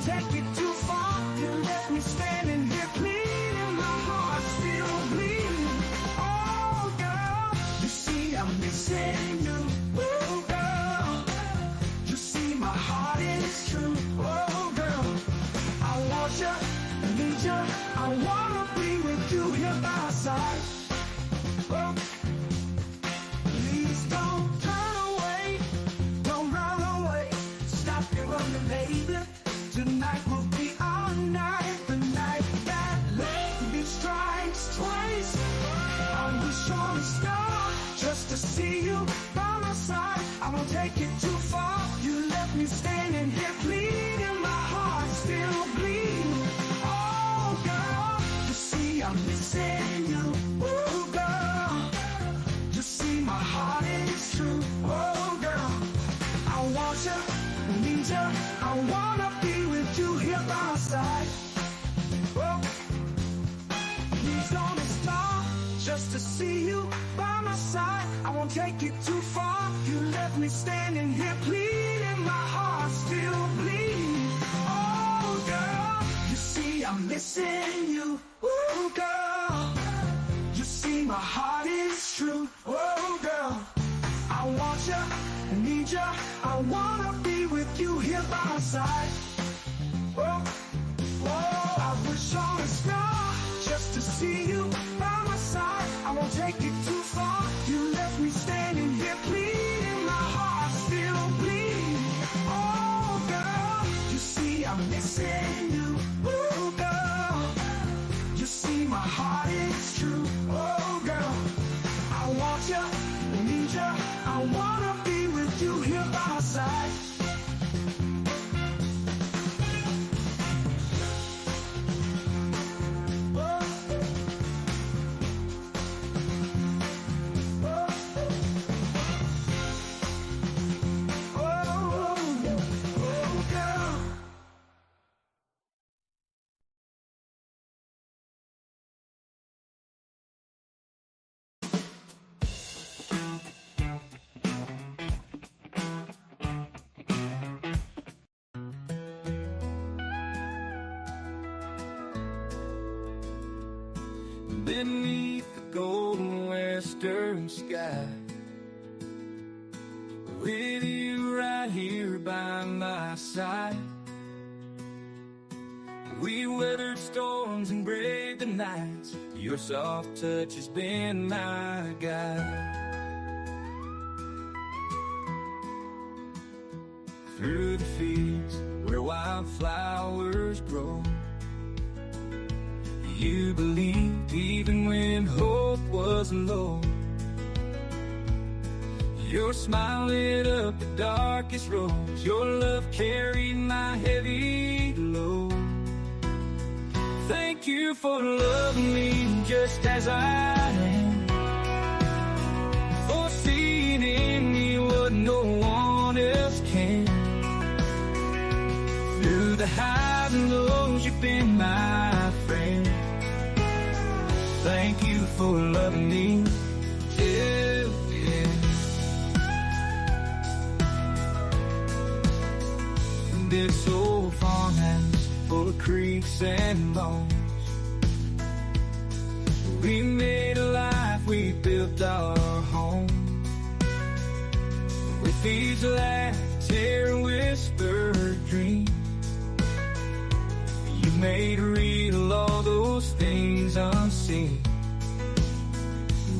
take it too far. You left me standing here pleading, my heart still bleeding. Oh girl, you see I'm missing you. Oh girl, you see my heart is true. Oh girl, I want you, I need you, I wanna be with you here by my side. Oh, please don't turn away, don't run away, stop your running, baby. Tonight will be our night, the night that lady strikes twice. I wish on a star just to see you by my side. I won't take it too far. You left me standing here pleading, my heart still bleeding. Oh girl, you see I'm missing you. Oh girl, you see my heart is true. Oh girl, I want you, I need you, I wanna be with you here by my side. Oh, please don't stop just to see you by my side. I won't take it too far. You left me standing here pleading, my heart still bleeding. Oh girl, you see I'm missing you. Oh girl, you see my heart is true. Oh girl, I want you, I need you, I wanna be with you here by my side. Oh, oh, I wish on a star just to see you by my side. I won't take it too far. You left me standing here pleading, my heart still bleeding. Oh girl, you see I'm missing you. Oh girl, you see my heart is true. Oh girl, I want you, I need you, I wanna be with you here by my side. Beneath the golden western sky, with you right here by my side, we weathered storms and braved the nights. Your soft touch has been my guide. Through the fields where wildflowers grow, you believed even when hope was low. Your smile lit up the darkest roads. Your love carried my heavy load. Thank you for loving me just as I am, for seeing in me what no one else can. Through the highs and lows, you've been my friend. Thank you for loving me till the end. This old farmhouse full of creeks and bones, we made a life, we built our home. With these laughter whispered dreams, you made real all those things unseen.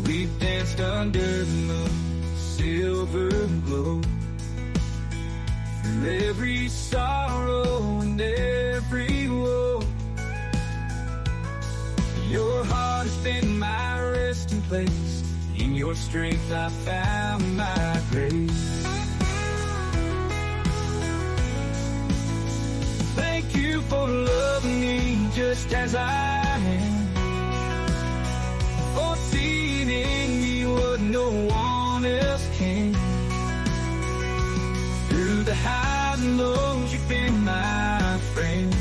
We danced under the moon's silver glow. Through every sorrow and every woe, your heart has been my resting place. In your strength I found my grace. Thank you for loving me just as I am, for seeing in me what no one else can. Through the highs and lows, you've been my friend.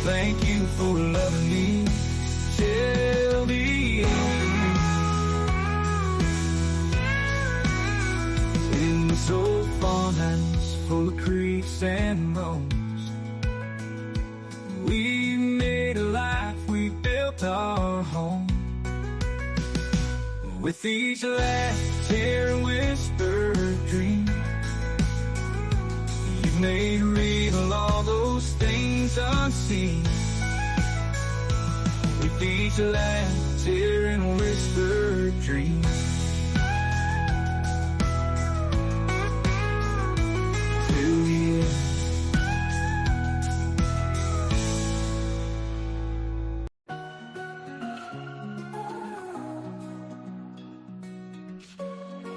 Thank you for loving me till the end. In this old farmhouse full of creeks and bones, With each laugh, tear, and whispered dream, you've made real all those things unseen. With each laugh, tear, and whispered dream. To the end.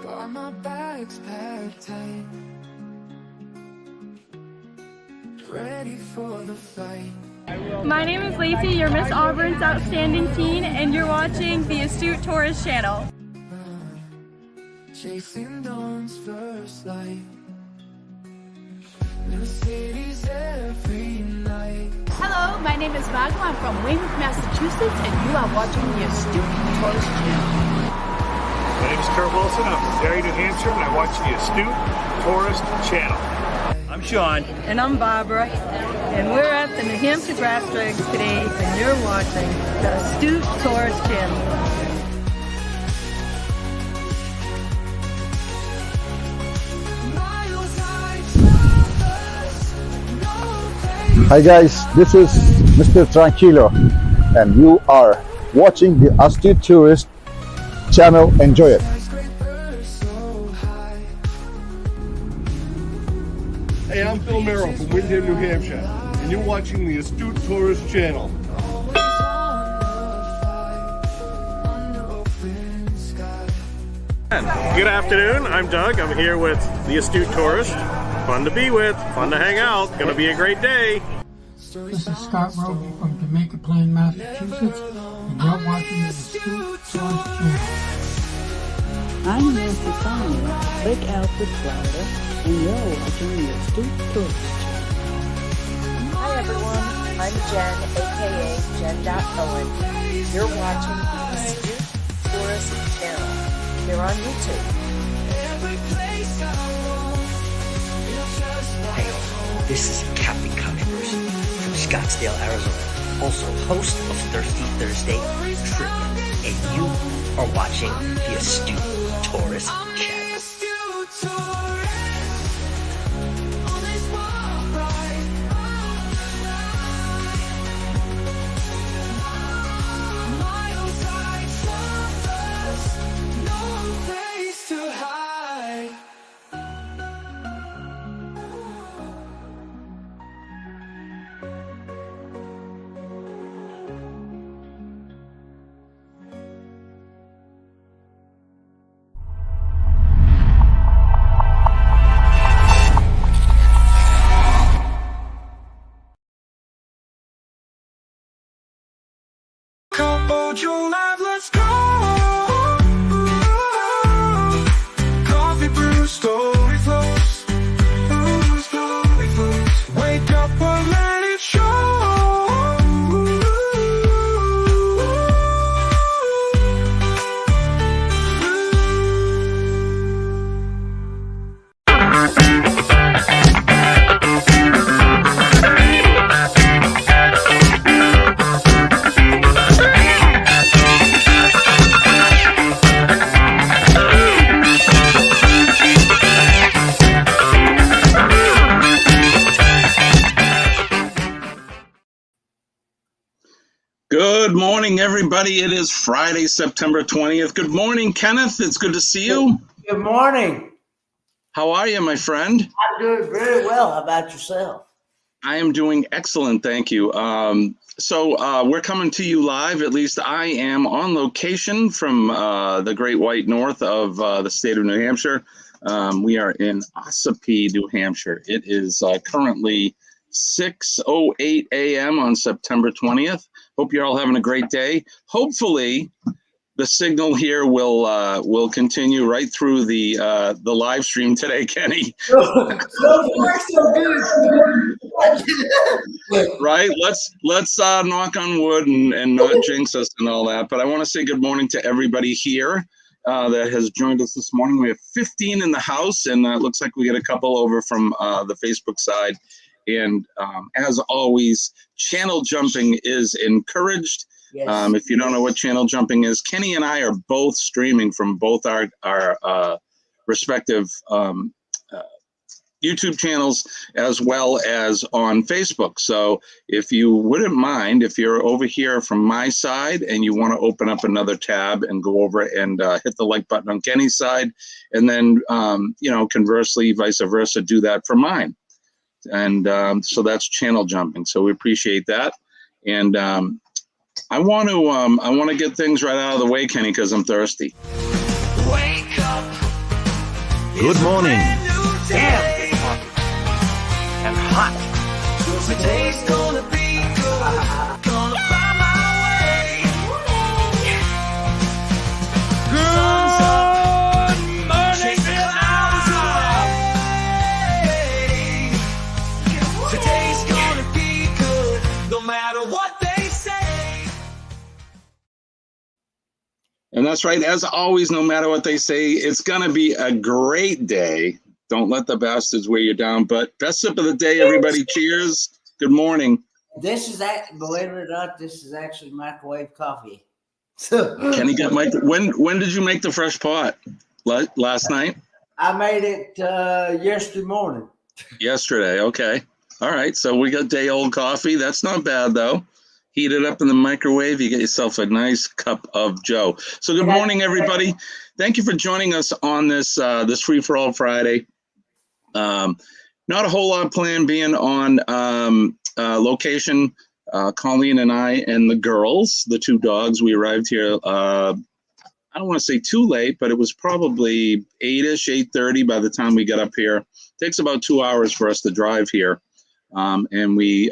Got my bags packed tight, ready for the flight. My name is Lacey, you're Miss Auburn's Outstanding Teen, and you're watching the Astute Tourist Channel. Chasing dawn's first light, new cities every night. Hello, my name is Margo. I'm from Weymouth, Massachusetts, and you are watching the Astute Tourist Channel. My name is Kurt Wilson. I'm from Derry, New Hampshire, and I watch the Astute Tourist Channel. I'm Sean. And I'm Barbara, and we're at the New Hampshire Grass Drags today, and you're watching the Astute Tourist Channel. Hi guys, this is Mr. Tranquilo, and you are watching the Astute Tourist Channel. Enjoy it. Hey, I'm Bill Merrill from Windham, New Hampshire, and you're watching the Astute Tourist Channel. Good afternoon, I'm Doug. I'm here with the Astute Tourist. Fun to be with, fun to hang out, gonna be a great day. This is Scott Roby from Jamaica Plain, Massachusetts, and you're watching the Astute Tourist Channel. I'm Nancy Conley, Lake Alfred, Florida, and you're watching the Astute Tourist Channel. Hi everyone, I'm Jen, aka Jen.Owen. You're watching the Astute Tourist Channel here on YouTube. Hey, this is Captain Controversy from Scottsdale, Arizona, also host of Thirsty Thursday Trivia, and you are watching the Astute Tourist Channel. Hold your life, let's go. Coffee brew, story flows. Story flows. Wake up and let it show. Good morning, everybody. It is Friday, September 20th. Good morning, Kenneth. It's good to see you. Good morning. How are you, my friend? I'm doing very well. How about yourself? I am doing excellent, thank you. So we're coming to you live. At least I am on location from the Great White North of the state of New Hampshire. We are in Astute, New Hampshire. It is currently 6:08 a.m. on September 20th. Hope you're all having a great day. Hopefully, the signal here will continue right through the live stream today, Kenny. So far, so good. Right? Let's knock on wood and not jinx us and all that. But I want to say good morning to everybody here that has joined us this morning. We have 15 in the house, and it looks like we get a couple over from the Facebook side. And as always, channel jumping is encouraged. Yes. If you don't know what channel jumping is, Kenny and I are both streaming from both our respective YouTube channels as well as on Facebook. So if you wouldn't mind, if you're over here from my side and you want to open up another tab and go over and hit the like button on Kenny's side, and then, conversely, vice versa, do that for mine. And so that's channel jumping. So we appreciate that. And I want to get things right out of the way, Kenny, because I'm thirsty. Wake up. Good morning. Damn. And hot. Today's gonna be good. Gonna find my way. Good morning, Vietnam. Today's gonna be good, no matter what they say. And that's right. As always, no matter what they say, it's going to be a great day. Don't let the bastards weigh you down. But best sip of the day, everybody. Cheers. Good morning. This is believe it or not, this is actually microwave coffee. Kenny, when did you make the fresh pot? Last night? I made it yesterday morning. Yesterday. Okay. All right. So we got day old coffee. That's not bad though. Heat it up in the microwave. You get yourself a nice cup of Joe. So good morning, everybody. Thank you for joining us on this Free for All Friday. Not a whole lot planned being on location. Colleen and I and the girls, the two dogs, we arrived here. I don't want to say too late, but it was probably 8-ish, 8:30 by the time we got up here. It takes about 2 hours for us to drive here. And we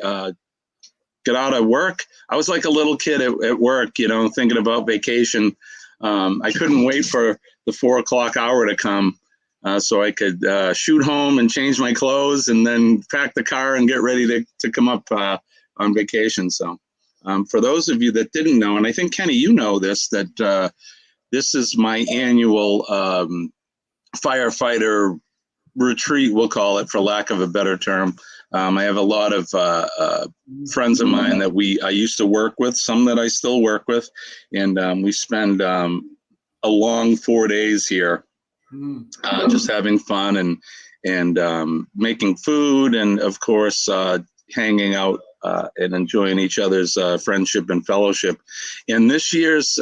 got out of work. I was like a little kid at work, thinking about vacation. I couldn't wait for the 4 o'clock hour to come so I could shoot home and change my clothes and then pack the car and get ready to come up on vacation. So for those of you that didn't know, and I think, Kenny, you know this, that this is my annual firefighter retreat, we'll call it, for lack of a better term. I have a lot of friends of mine that I used to work with, some that I still work with, and we spend a long 4 days here, just having fun and making food, and of course hanging out and enjoying each other's friendship and fellowship. And this year's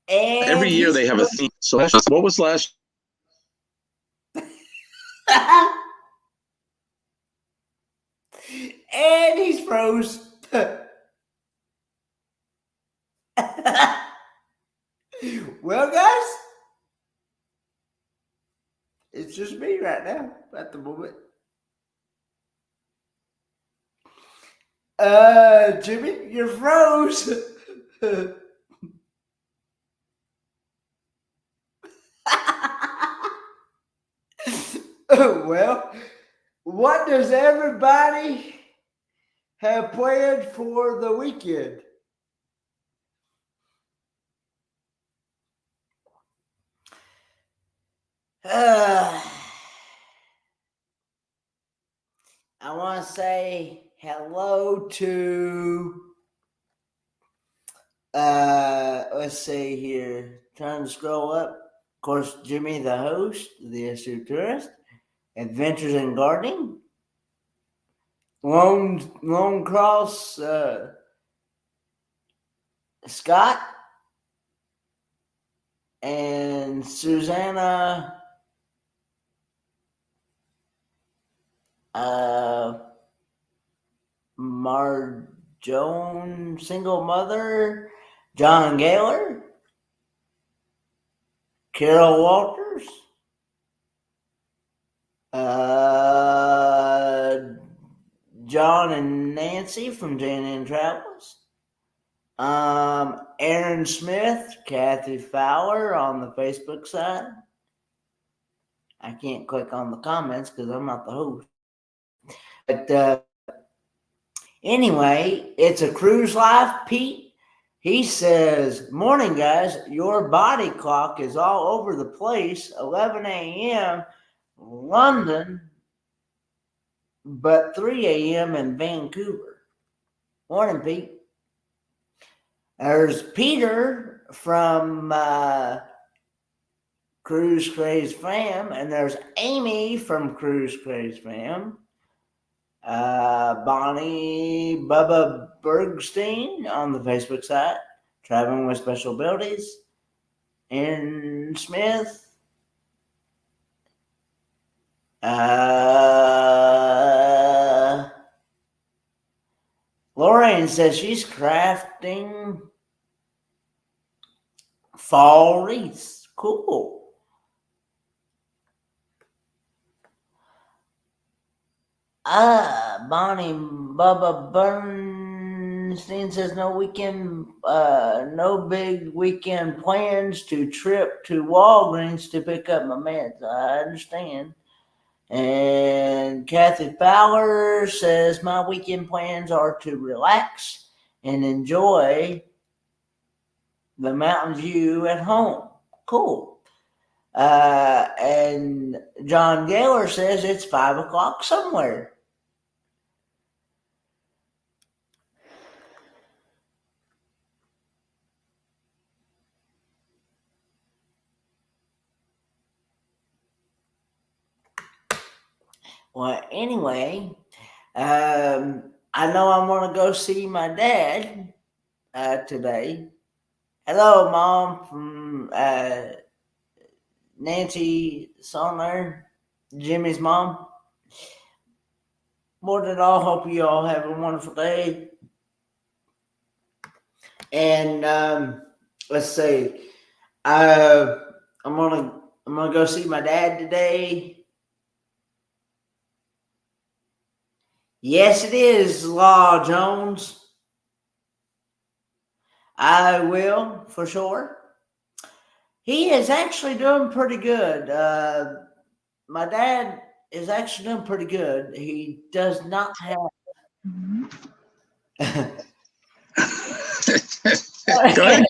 every year they have a theme. So what was last? And he's froze. Well, guys, it's just me right now at the moment. Jimmy, you're froze. Well, what does everybody have planned for the weekend? I want to say hello to, let's see here, trying to scroll up. Of course, Jimmy, the host, the Astute Tourist, Adventures in Gardening, Lone Cross, Scott, and Susanna, Marjone, single mother, John Gaylor, Carol Walters, John and Nancy from J&N Travels, Aaron Smith, Kathy Fowler on the Facebook side. I can't click on the comments because I'm not the host. But anyway, it's a cruise life. Pete, he says, morning, guys. Your body clock is all over the place. 11 a.m. London, but 3 a.m. in Vancouver. Morning, Pete. There's Peter from Cruise Craze Fam, and there's Amy from Cruise Craze Fam. Bonnie Bubba Bergstein on the Facebook side, Traveling with Special Abilities. Aaron Smith. Lorraine says she's crafting fall wreaths. Cool. Bonnie Bubba Bernstein says no big weekend plans to trip to Walgreens to pick up my meds. I understand. And Kathy Fowler says my weekend plans are to relax and enjoy the mountain view at home. Cool. And John Gaylor says it's 5 o'clock somewhere. Well, anyway, I know I'm going to go see my dad today. Hello, Mom, from Nancy Sonner, Jimmy's mom. More than all, hope you all have a wonderful day. And let's see, I'm gonna go see my dad today. Yes, it is, Law Jones. I will, for sure. He is actually doing pretty good. My dad is actually doing pretty good. He does not have... Go ahead.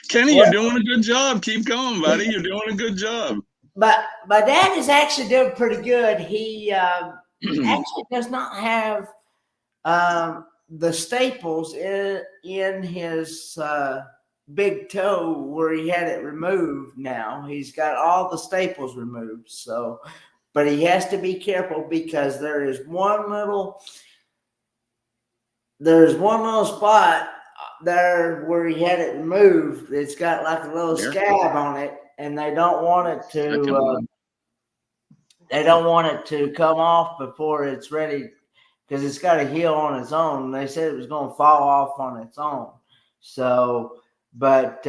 Kenny, you're doing a good job. Keep going, buddy. You're doing a good job. But my dad is actually doing pretty good. He actually does not have the staples in his big toe where he had it removed. Now he's got all the staples removed. So, but he has to be careful because there's one little spot there where he had it removed. It's got like a little scab on it, and they don't want it to. They don't want it to come off before it's ready, because it's got to heal on its own. They said it was going to fall off on its own. So, but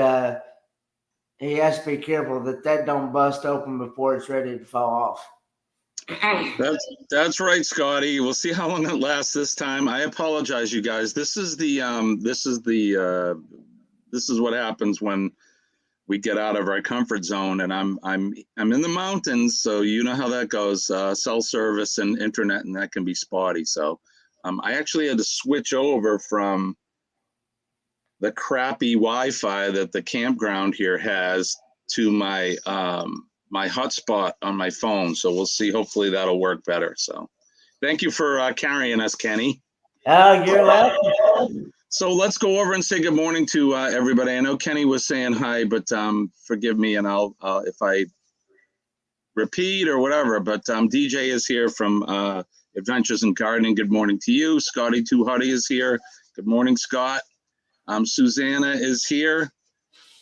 he has to be careful that don't bust open before it's ready to fall off. That's right, Scotty. We'll see how long it lasts this time. I apologize, you guys. This is what happens when we get out of our comfort zone, and I'm in the mountains, so you know how that goes. Cell service and internet, and that can be spotty. So I actually had to switch over from the crappy Wi-Fi that the campground here has to my my hotspot on my phone. So we'll see. Hopefully that'll work better. So thank you for carrying us, Kenny. Oh, you're welcome. So let's go over and say good morning to everybody. I know Kenny was saying hi, but forgive me, and I'll if I repeat or whatever. But DJ is here from Adventures in Gardening. Good morning to you. Scotty Too Hotty is here. Good morning, Scott. Susanna is here.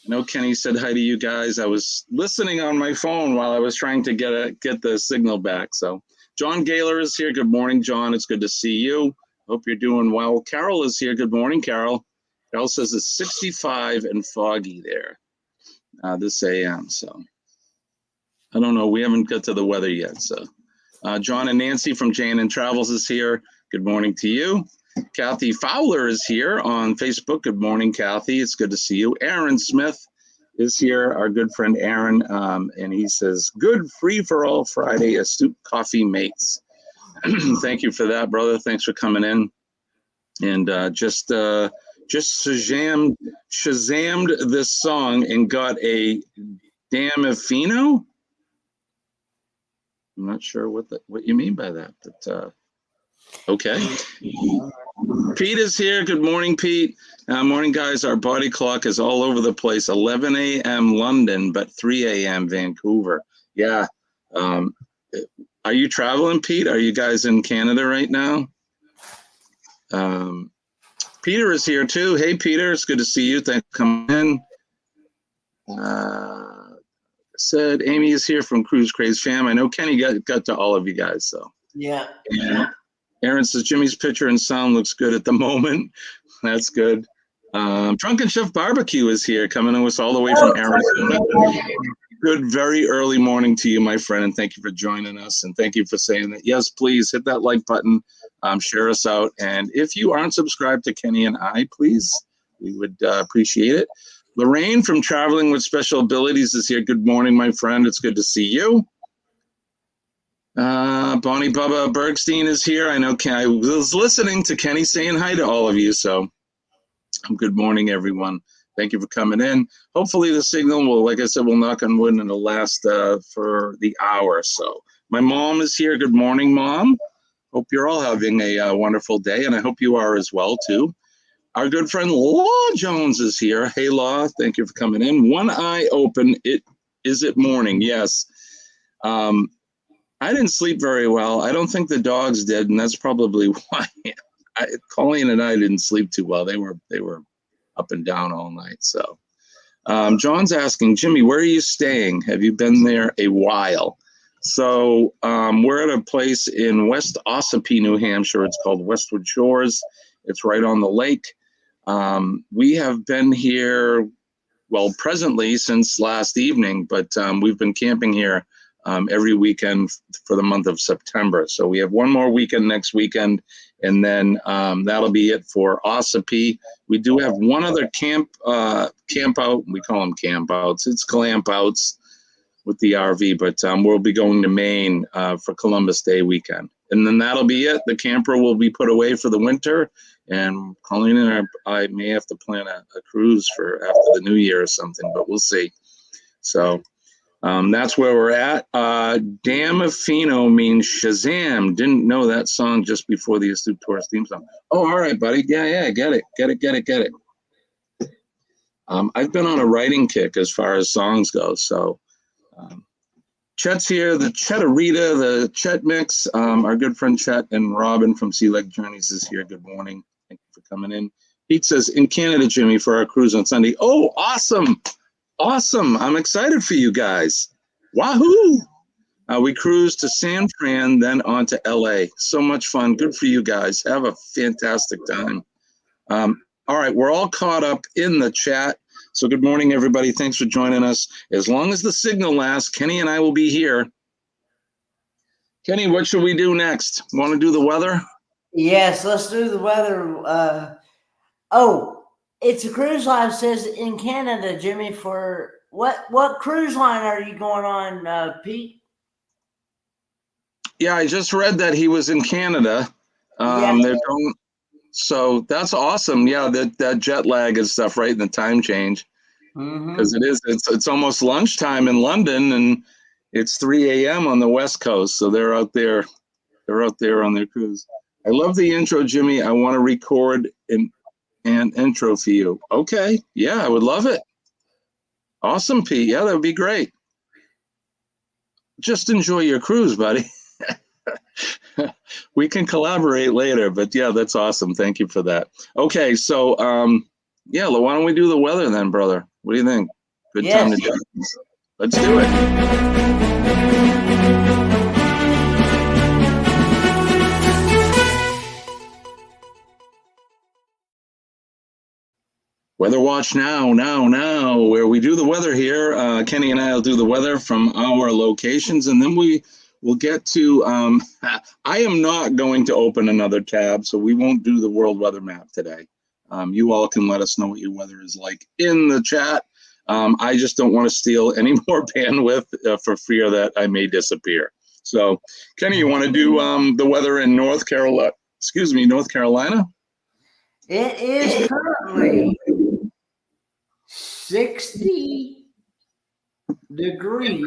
I know Kenny said hi to you guys. I was listening on my phone while I was trying to get the signal back. So John Gaylor is here. Good morning, John. It's good to see you. Hope you're doing well. Carol is here. Good morning, Carol. Carol says it's 65 and foggy there this AM. So I don't know. We haven't got to the weather yet. So John and Nancy from Jane and Travels is here. Good morning to you. Kathy Fowler is here on Facebook. Good morning, Kathy. It's good to see you. Aaron Smith is here, our good friend Aaron, and he says, good free-for-all Friday, Astute Coffee Mates. Thank you for that, brother. Thanks for coming in. And just Shazammed this song and got a damifino. I'm not sure what you mean by that, but Okay. Pete is here. Good morning, Pete. Morning, guys. Our body clock is all over the place. 11 a.m. London, but 3 a.m. Vancouver. Yeah. Are you traveling, Pete? Are you guys in Canada right now? Peter is here too. Hey, Peter. It's good to see you. Thanks for coming in. Said Amy is here from Cruise Craze Fam. I know Kenny got to all of you guys. So Yeah. Aaron says Jimmy's picture and sound looks good at the moment. That's good. Drunken Chef Barbecue is here, coming to us all the way from Arizona. Good, very early morning to you, my friend, and thank you for joining us. And thank you for saying that. Yes, please hit that like button, share us out. And if you aren't subscribed to Kenny and I, please, we would appreciate it. Lorraine from Traveling with Special Abilities is here. Good morning, my friend. It's good to see you. Bonnie Bubba Bergstein is here. I know I was listening to Kenny saying hi to all of you. So good morning, everyone. Thank you for coming in. Hopefully the signal will, like I said, will knock on wood and it'll last for the hour. So my mom is here. Good morning, Mom. Hope you're all having a wonderful day, and I hope you are as well, too. Our good friend Law Jones is here. Hey, Law, thank you for coming in. One eye open. Is it morning? Yes. I didn't sleep very well. I don't think the dogs did, and that's probably why Colleen and I didn't sleep too well. They were up and down all night. So John's asking, Jimmy, where are you staying? Have you been there a while? So we're at a place in West Ossipee, New Hampshire. It's called Westwood Shores. It's right on the lake. We have been here, well, presently since last evening, but we've been camping here every weekend for the month of September. So we have one more weekend next weekend, and then that'll be it for Ossipee. We do have one other camp out. We call them camp outs. It's clamp outs with the RV, but we'll be going to Maine for Columbus Day weekend. And then that'll be it. The camper will be put away for the winter, and Colleen and I may have to plan a cruise for after the new year or something, but we'll see. So that's where we're at. Damafino means Shazam. Didn't know that song just before the Astute Tourist theme song. Oh, all right, buddy. Yeah, get it. I've been on a writing kick as far as songs go. So Chet's here, the Chetarita, the Chet Mix. Our good friend Chet and Robin from Sea Leg Journeys is here. Good morning. Thank you for coming in. Pete says, in Canada, Jimmy, for our cruise on Sunday. Oh, awesome. Awesome. I'm excited for you guys. Wahoo. We cruised to San Fran, then on to LA. So much fun. Good for you guys. Have a fantastic time. All right. We're all caught up in the chat. So good morning, everybody. Thanks for joining us. As long as the signal lasts, Kenny and I will be here. Kenny, what should we do next? Want to do the weather? Yes, let's do the weather. It's a cruise line says in Canada, Jimmy. For what cruise line are you going on, Pete? Yeah, I just read that he was in Canada. They're going, so that's awesome. Yeah, that jet lag and stuff, right? And the time change, because it's almost lunchtime in London, and it's 3 a.m. on the West Coast. So they're out there on their cruise. I love the intro, Jimmy. I want to record an intro for you. Okay, yeah, I would love it. Awesome, Pete. Yeah, that would be great. Just enjoy your cruise, buddy. We can collaborate later, but yeah, that's awesome. Thank you for that. Okay, so yeah, why don't we do the weather then, brother? What do you think? Good time to do it. Let's do it. Weather watch now, where we do the weather here. Kenny and I will do the weather from our locations, and then we will get to, I am not going to open another tab, so we won't do the world weather map today. You all can let us know what your weather is like in the chat. I just don't want to steal any more bandwidth for fear that I may disappear. So, Kenny, you want to do the weather in North Carolina? North Carolina? It is currently 60 degrees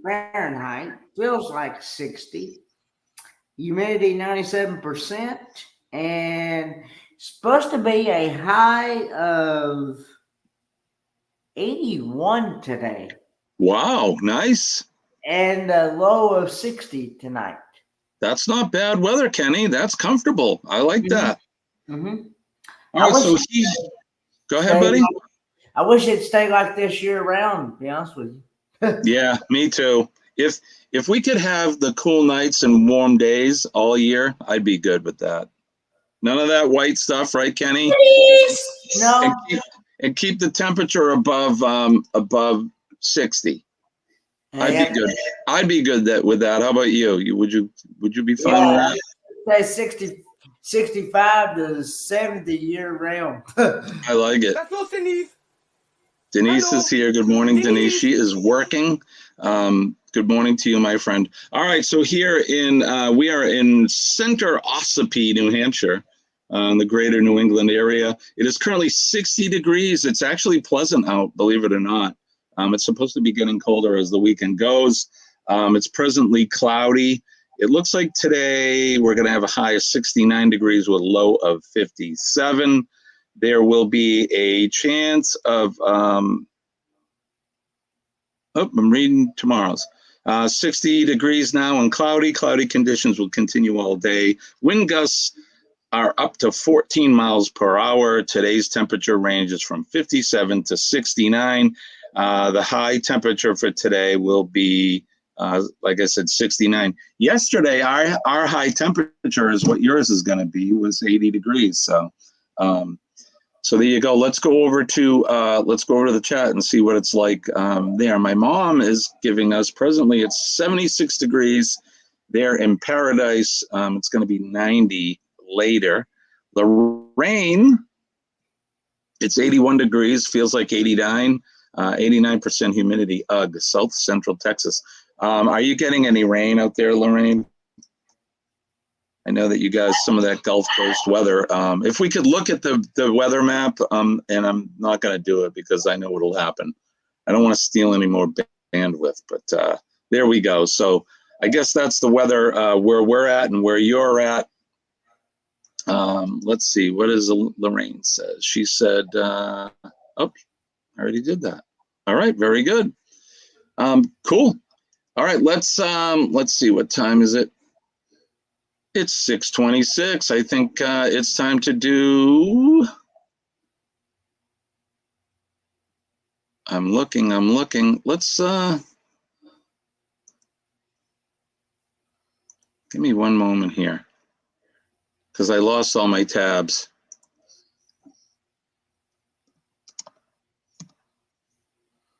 Fahrenheit. Feels like 60. humidity 97%, and supposed to be a high of 81 today. Wow, nice. And a low of 60 tonight. That's not bad weather, Kenny. That's comfortable. I like that. Mm-hmm. All right, so go ahead, buddy. I wish it'd stay like this year round, to be honest with you. Yeah, me too. If we could have the cool nights and warm days all year, I'd be good with that. None of that white stuff, right, Kenny? No. And keep the temperature above 60. I'd be good. I'd be good with that. How about you? Would you be fine with that? Say 65 to 70 year round. I like it. That's not Denise. Denise is here. Good morning, Denise. She is working. Good morning to you, my friend. All right, so here we are in Center Ossipee, New Hampshire, in the greater New England area. It is currently 60 degrees. It's actually pleasant out, believe it or not. It's supposed to be getting colder as the weekend goes. It's presently cloudy. It looks like today we're going to have a high of 69 degrees with a low of 57. There will be a chance of, I'm reading tomorrow's. 60 degrees now and cloudy. Cloudy conditions will continue all day. Wind gusts are up to 14 miles per hour. Today's temperature ranges from 57 to 69. The high temperature for today will be, like I said, 69. Yesterday, our high temperature is what yours is going to be, was 80 degrees. So, so there you go. Let's go over to the chat and see what it's like there. My mom is giving us presently it's 76 degrees there in Paradise. It's going to be 90 later. Lorraine, it's 81 degrees, feels like 89, 89% humidity. Ugh, South Central Texas. Are you getting any rain out there, Lorraine? I know that you guys, some of that Gulf Coast weather. If we could look at the weather map, and I'm not going to do it because I know what'll happen. I don't want to steal any more bandwidth, but there we go. So I guess that's the weather where we're at and where you're at. Let's see, what does Lorraine says? She said, oh, I already did that. All right, very good. Cool. All right, let's see, what time is it? It's 6:26. I think it's time to do. I'm looking. Let's give me one moment here, because I lost all my tabs.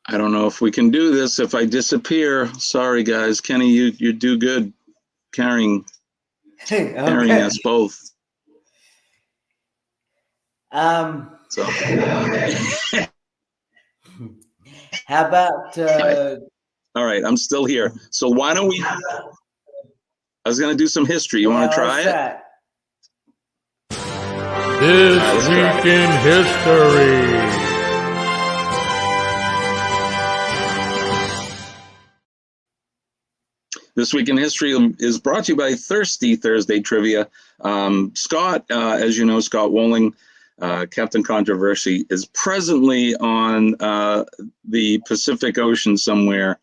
I don't know if we can do this if I disappear. Sorry, guys. Kenny, you do good carrying us both. So. How about? All right, I'm still here. So why don't we? I was going to do some history. You want to try it? This week in history. This Week in History is brought to you by Thirsty Thursday Trivia. Scott, as you know, Scott Wolling, Captain Controversy, is presently on the Pacific Ocean somewhere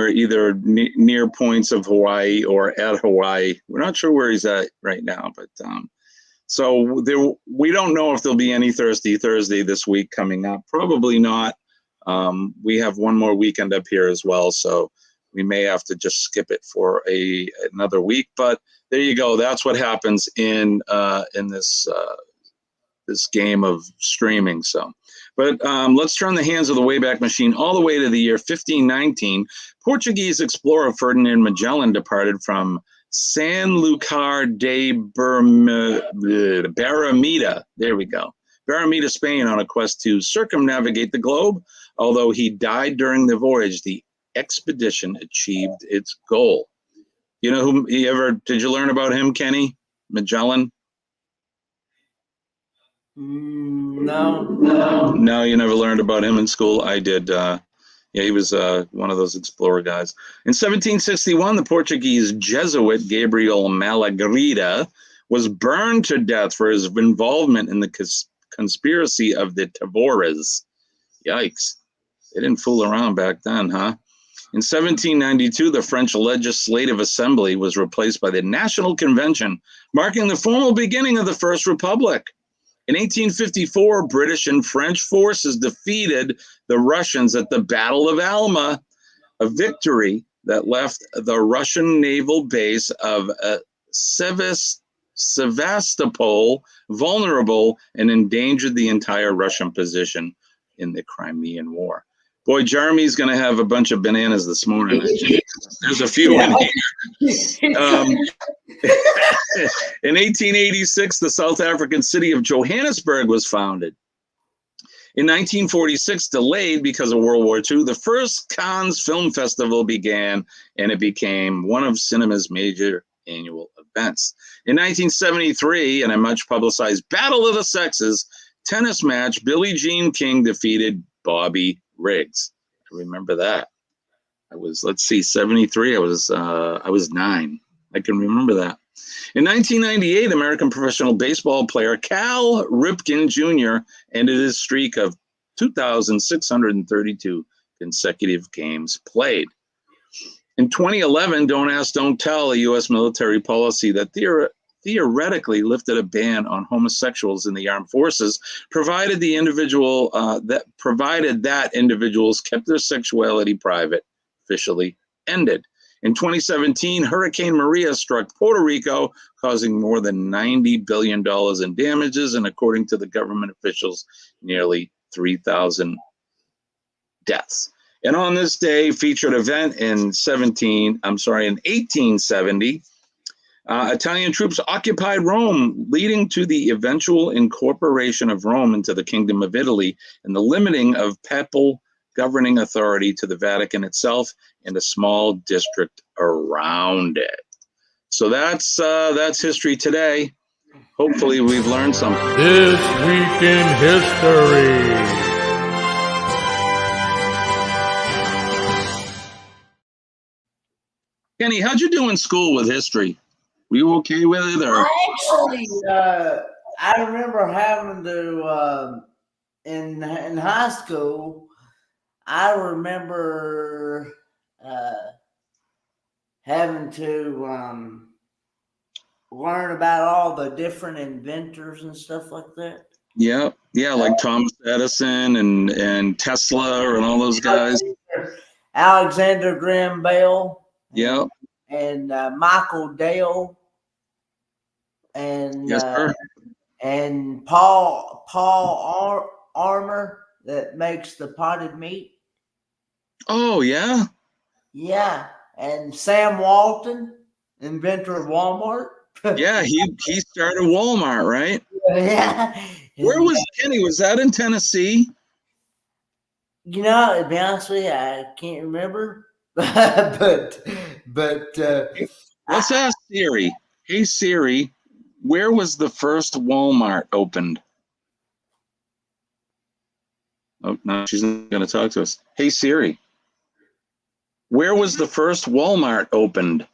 either near points of Hawaii or at Hawaii. We're not sure where he's at right now, but so we don't know if there'll be any Thirsty Thursday this week coming up. Probably not. We have one more weekend up here as well, so we may have to just skip it for another week. But there you go. That's what happens in this game of streaming. So, but let's turn the hands of the Wayback Machine all the way to the year 1519. Portuguese explorer Ferdinand Magellan departed from Sanlúcar de Barrameda. There we go. Barrameda, Spain, on a quest to circumnavigate the globe. Although he died during the voyage, the expedition achieved its goal. You know who did you learn about him, Kenny? Magellan? No. No, you never learned about him in school. I did. Yeah, he was one of those explorer guys. In 1761, the Portuguese Jesuit Gabriel Malagrida was burned to death for his involvement in the conspiracy of the Tavores. Yikes. They didn't fool around back then, huh? In 1792, the French Legislative Assembly was replaced by the National Convention, marking the formal beginning of the First Republic. In 1854, British and French forces defeated the Russians at the Battle of Alma, a victory that left the Russian naval base of Sevastopol vulnerable and endangered the entire Russian position in the Crimean War. Boy, Jeremy's going to have a bunch of bananas this morning. There's a few in here. In 1886, the South African city of Johannesburg was founded. In 1946, delayed because of World War II, the first Cannes Film Festival began, and it became one of cinema's major annual events. In 1973, in a much publicized Battle of the Sexes tennis match, Billie Jean King defeated Bobby Riggs. I remember that. I was, 73. I was 9. I can remember that. In 1998, American professional baseball player Cal Ripken Jr. ended his streak of 2,632 consecutive games played. In 2011, Don't Ask, Don't Tell, a U.S. military policy that theoretically lifted a ban on homosexuals in the armed forces, provided that individuals kept their sexuality private, officially ended. In 2017, Hurricane Maria struck Puerto Rico, causing more than $90 billion in damages, and according to the government officials, nearly 3,000 deaths. And on this day, featured event in 1870, Italian troops occupied Rome, leading to the eventual incorporation of Rome into the Kingdom of Italy and the limiting of papal governing authority to the Vatican itself and a small district around it. So that's history today. Hopefully we've learned something. This Week in History. Kenny, how'd you do in school with history? Were you okay with it? Or? I remember having to, in high school, I remember having to learn about all the different inventors and stuff like that. Yeah, like Thomas Edison and Tesla and all those guys. Alexander Graham Bell. Yeah. And Michael Dale. And yes, sir. And Paul Armour that makes the potted meat. Oh yeah. Yeah, and Sam Walton, inventor of Walmart. Yeah, he started Walmart, right? Yeah. Where was Kenny? Was that in Tennessee? You know, to be honest with you, I can't remember. but let's ask Siri. Hey Siri, where was the first Walmart opened? Oh no, she's not going to talk to us. Hey Siri, where was the first Walmart opened?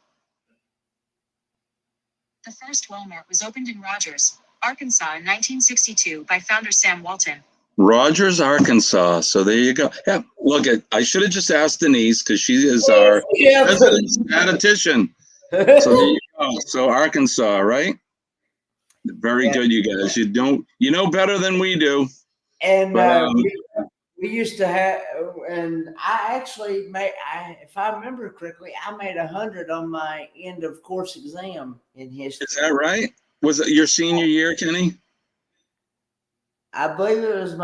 The first Walmart was opened in Rogers, Arkansas in 1962 by founder Sam Walton. Rogers, Arkansas. So there you go. Yeah, look, I should have just asked Denise because she is our resident statistician. So there you go. So Arkansas, right? Very good, you guys. You know better than we do. And we used to have, and I actually made, if I remember correctly, I made 100 on my end of course exam in history. Is that right? Was it your senior year, Kenny? I believe it was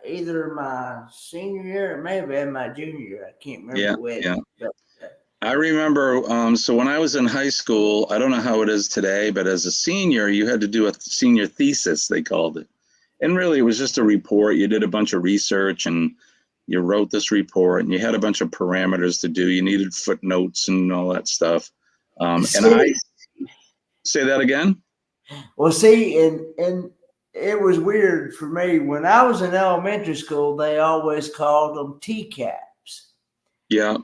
either my senior year or maybe my junior year. I can't remember which. Yeah. I remember, so when I was in high school, I don't know how it is today, but as a senior, you had to do a senior thesis, they called it. And really, it was just a report. You did a bunch of research and you wrote this report and you had a bunch of parameters to do. You needed footnotes and all that stuff. And I say that again. Well, see, and it was weird for me. When I was in elementary school, they always called them TCAPs. Yeah.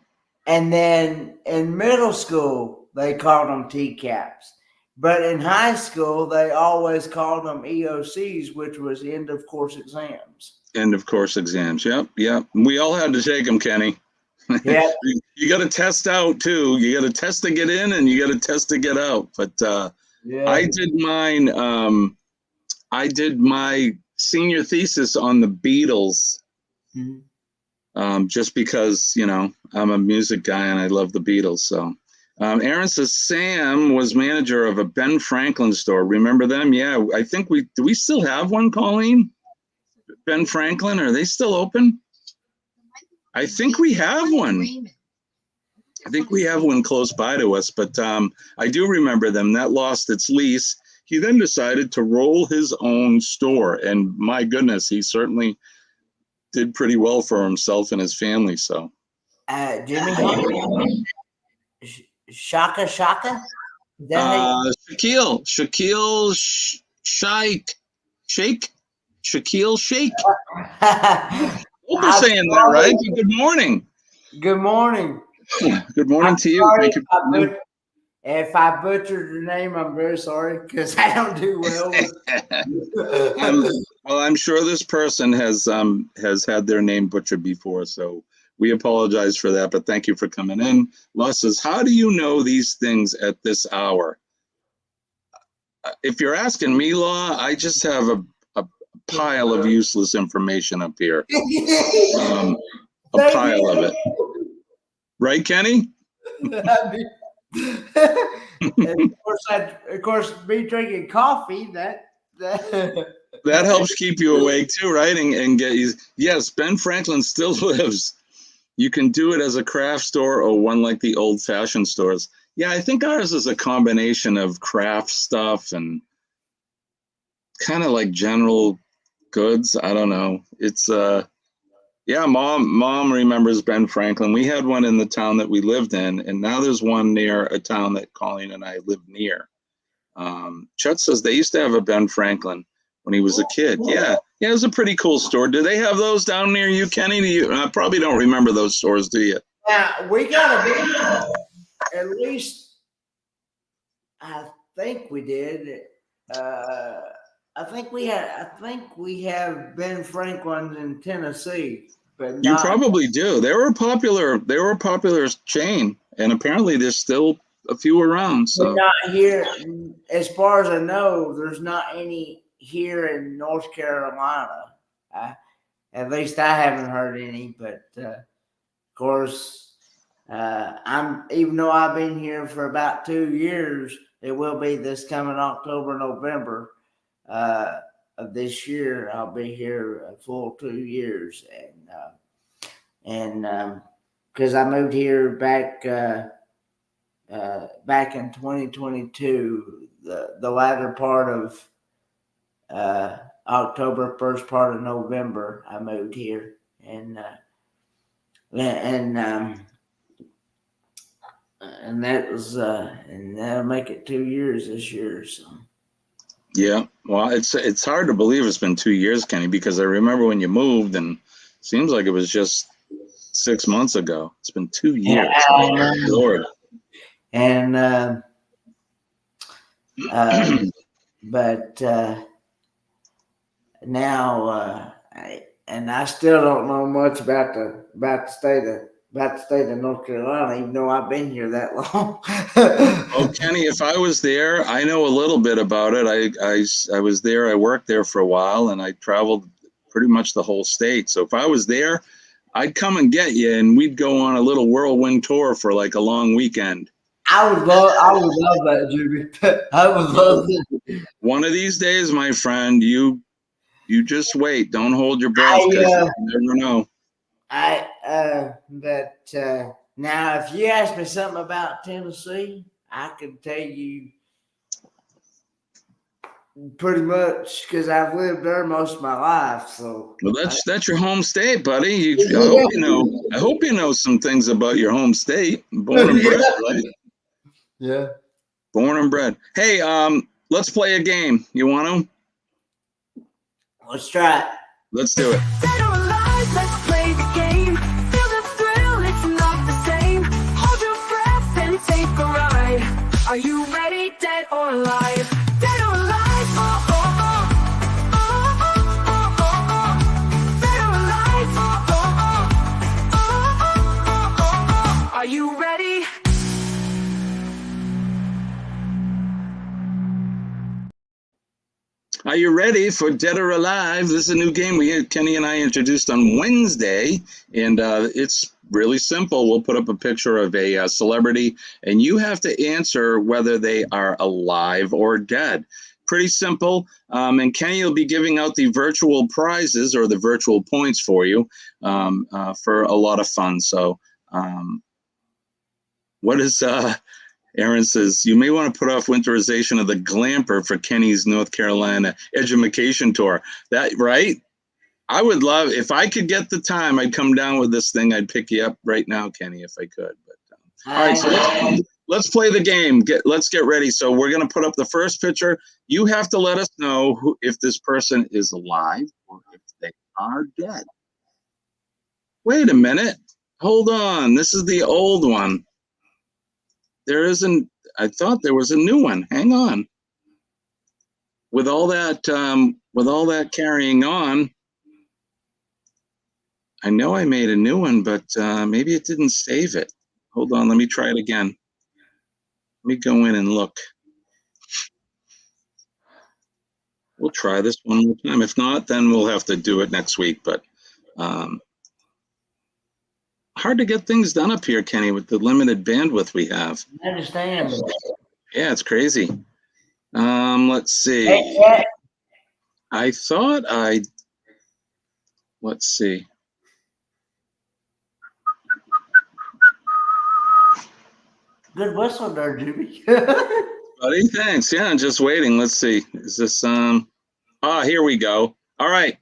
And then in middle school, they called them TCAPs. But in high school, they always called them EOCs, which was end of course exams. End of course exams. Yep. Yep. We all had to take them, Kenny. Yeah. You got to test out too. You got to test to get in and you got to test to get out. But I did mine. I did my senior thesis on the Beatles. Just because, you know, I'm a music guy and I love the Beatles. So Aaron says Sam was manager of a Ben Franklin store. Remember them? Yeah, I think do we still have one, Colleen? Ben Franklin, are they still open? I think we have one. I think we have one close by to us, but I do remember them. That lost its lease. He then decided to roll his own store. And my goodness, he certainly did pretty well for himself and his family. So, Jimmy, Shaka? Shaquille Shake. Hope we're saying that right. Good morning. Good morning. Good morning to you. Thank you. If I butchered your name, I'm very sorry because I don't do well. I'm sure this person has had their name butchered before, so we apologize for that. But thank you for coming in. Les says, "How do you know these things at this hour?" If you're asking me, Law, I just have a pile of useless information up here. A pile of it. Right, Kenny? And of course, me drinking coffee, that helps keep you awake too, right? And get you. Yes, Ben Franklin still lives. You can do it as a craft store or one like the old-fashioned stores. Yeah, I think ours is a combination of craft stuff and kind of like general goods. I don't know. It's yeah, mom remembers Ben Franklin. We had one in the town that we lived in, and now there's one near a town that Colleen and I live near. Chet says they used to have a Ben Franklin when he was a kid. Yeah, it was a pretty cool store. Do they have those down near you, Kenny? I probably don't remember those stores, do you? Yeah, we got at least, I think we did. I think we have Ben Franklin in Tennessee, but you probably do. They were a popular chain, and apparently there's still a few around. So not here, as far as I know, there's not any here in North Carolina. At least I haven't heard any. But of course, even though I've been here for about 2 years, it will be this coming October, November. Of this year, I'll be here a full 2 years, and because I moved here back in 2022, the latter part of October, first part of November, I moved here, and that was and that'll make it 2 years this year. So. Yeah, well, it's hard to believe it's been 2 years, Kenny, because I remember when you moved, and it seems like it was just 6 months ago. It's been 2 years. Yeah, Lord. And but now I still don't know much about the state of North Carolina, even though I've been here that long. Oh, Kenny, if I was there, I know a little bit about it. I was there. I worked there for a while, and I traveled pretty much the whole state. So if I was there, I'd come and get you, and we'd go on a little whirlwind tour for like a long weekend. I would love that, Jimmy. I would love it. One of these days, my friend, you just wait. Don't hold your breath, because you never know. Now, if you ask me something about Tennessee, I can tell you pretty much because I've lived there most of my life. So, well, that's your home state, buddy. I hope you know some things about your home state. Born and bred, right? Yeah. Born and bred. Hey, let's play a game. You want to? Let's try it. Let's do it. Let's play the game. Feel the thrill, it's not ready, dead or alive? Dead or alive? Oh, oh, oh. Oh, oh, oh, oh, oh. Dead or alive? Oh, oh, oh. Oh, oh, oh, oh, oh. Are you ready? Are you ready for Dead or Alive? This is a new game Kenny and I introduced on Wednesday, and it's really simple. We'll put up a picture of a celebrity, and you have to answer whether they are alive or dead. Pretty simple. And Kenny will be giving out the virtual prizes or the virtual points for you for a lot of fun. So what is... Aaron says, you may want to put off winterization of the Glamper for Kenny's North Carolina edumacation tour. That, right? I would love, if I could get the time, I'd come down with this thing. I'd pick you up right now, Kenny, if I could. But all right, so let's play the game. Let's get ready. So we're going to put up the first picture. You have to let us know if this person is alive or if they are dead. Wait a minute. Hold on. This is the old one. There isn't, I thought there was a new one. Hang on. With all that carrying on, I know I made a new one, but maybe it didn't save it. Hold on, let me try it again. Let me go in and look. We'll try this one more time. If not, then we'll have to do it next week. But hard to get things done up here, Kenny, with the limited bandwidth we have. I understand. Yeah, it's crazy. Let's see. I thought let's see. Good whistle there, Jimmy. Buddy, thanks. Yeah, I'm just waiting. Let's see. Is this here we go. All right.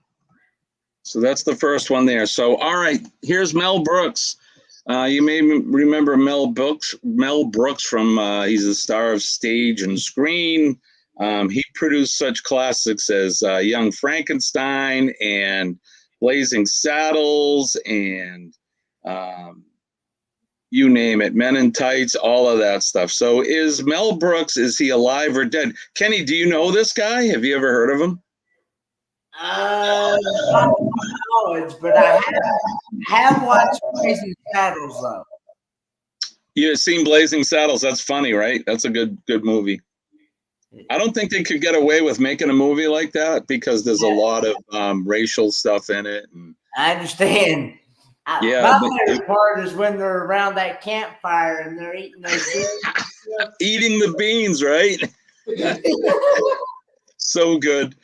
So that's the first one there. So all right, here's Mel Brooks. You may remember Mel Brooks from he's the star of stage and screen. He produced such classics as Young Frankenstein and Blazing Saddles and you name it, Men in Tights, all of that stuff. So is Mel Brooks, is he alive or dead? Kenny, do you know this guy? Have you ever heard of him? Not knowledge, but I have watched Blazing Saddles, though. You've seen Blazing Saddles. That's funny, right? That's a good movie. I don't think they could get away with making a movie like that because there's a lot of racial stuff in it. And I understand. Yeah, my favorite part is when they're around that campfire and they're eating those beans. Eating the beans, right? So good.